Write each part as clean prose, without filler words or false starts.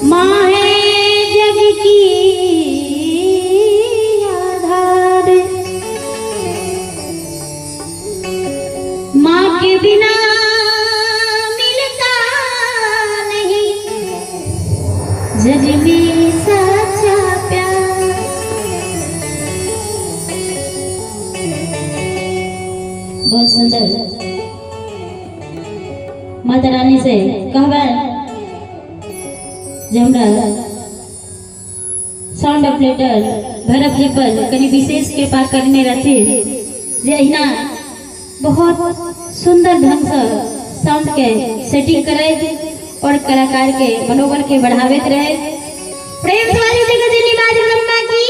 माँ है जग की आधार, माँ के बिना मिलता नहीं जग में सच्चा प्यार। बहुत सुंदर माता रानी से कहबा जे हमरा साउंड ऑपरेटर भरत जी पर कनी विशेष कृपा करने रहते जे अहिना बहुत सुंदर ढंग से साउंड के सेटिंग करे और कलाकार के मनोबल के बढ़ावित रहे। प्रेम वाली जगह दिल्ली बाज ब्रह्मा की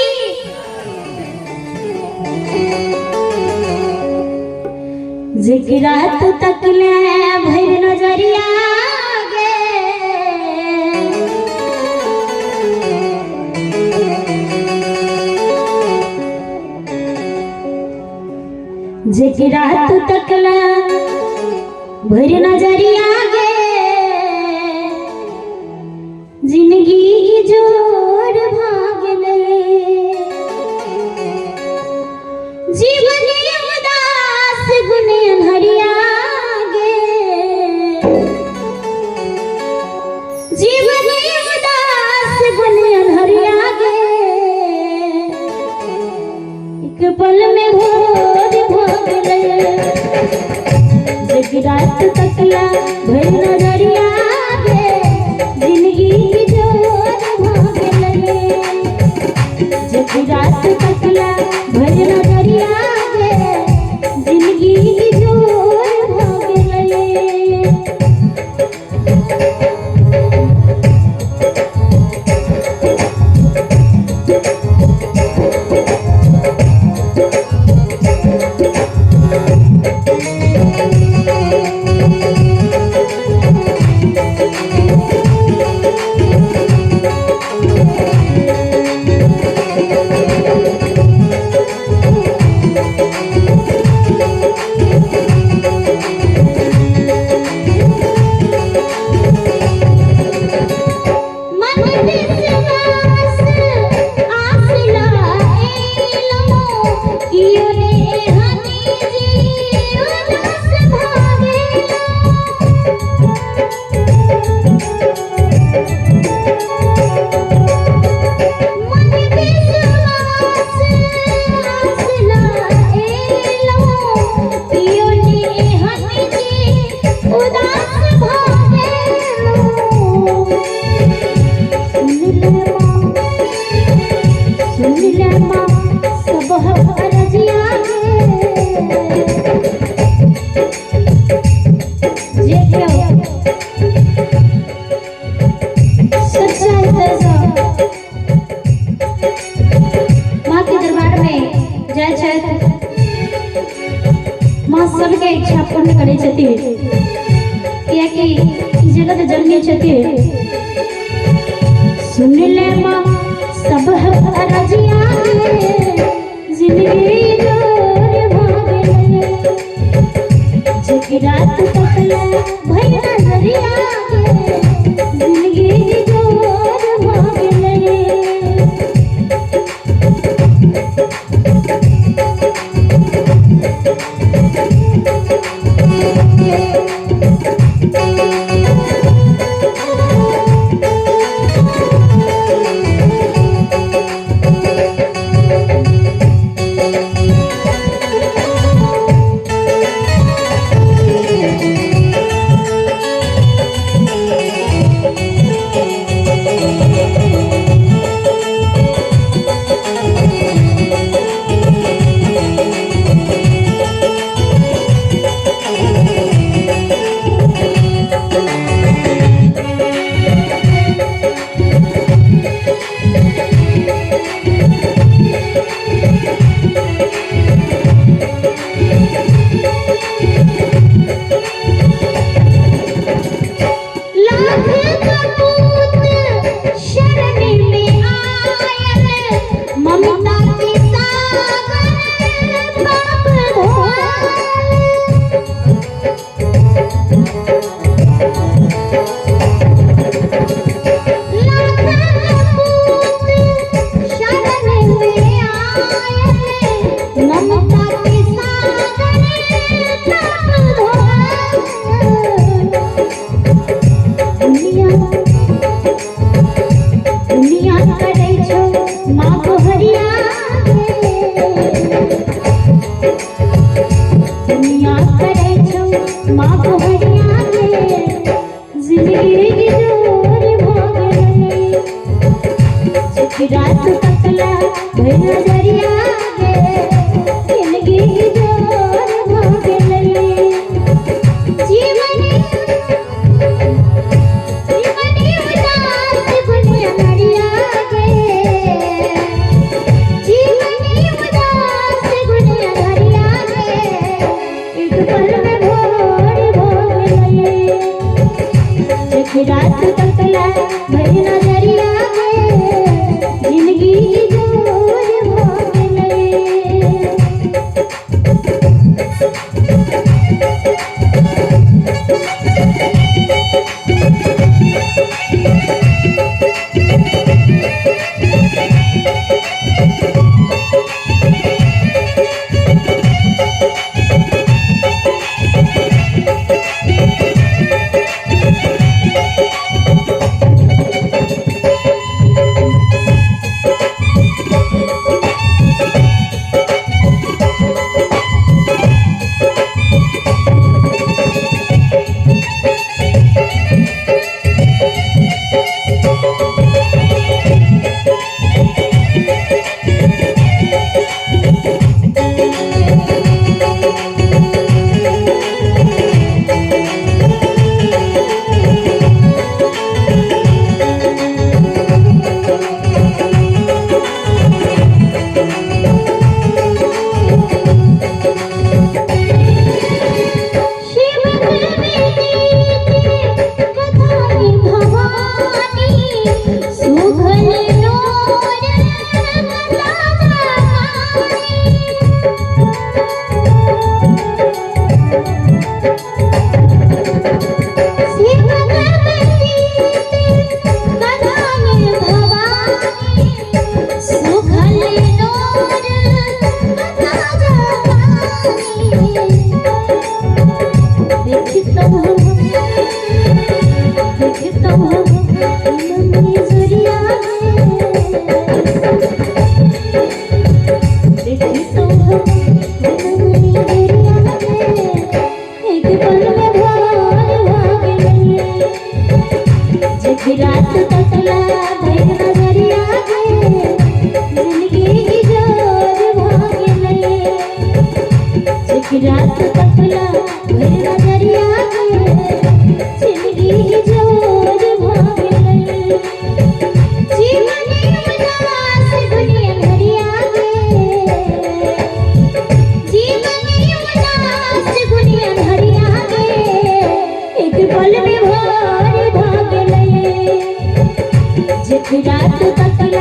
जिगरा तो तकले भर नजरिया जिगरा तो तकला भर नजरिया गे जिंदगी जोर भागले जीवन उदास गुने भरिया गे जीवन उदास गुने भरिया गे एक पल में भोर भागले जगरात तकला भर नजरिया गे जिंदगी जोर भागले जगरात तकला भर नजरिया गे जिंदगी जोर भागले। माँ सबके इच्छा पूर्ण करे छथिन कियाकि जगत जननी छथिन। सुन ले माँ सब अरजिया जिंदगी जोर भागले जगरात तकला भर नजरिया जिंदगी जोर भागले। रात तकला भई नजरिया गे जिंदगी जोर हो गेलै जीवन उदास बुनिया नरिया गे जीवन उदास बुनिया नरिया गे एक पल में भोर हो गेलै रात तकला भई नजरिया गे जिंदगी जोर हो गेलै रात तकला भई नजरिया गे जिंदगी जोर हो गेलै रात तकला भई नजरिया गे जिंदगी जोर हो गेलै जीवन उदास दुनिया भरिया गे जीवन उदास दुनिया भरिया गे एक पल में भोर हो गेलै रात तक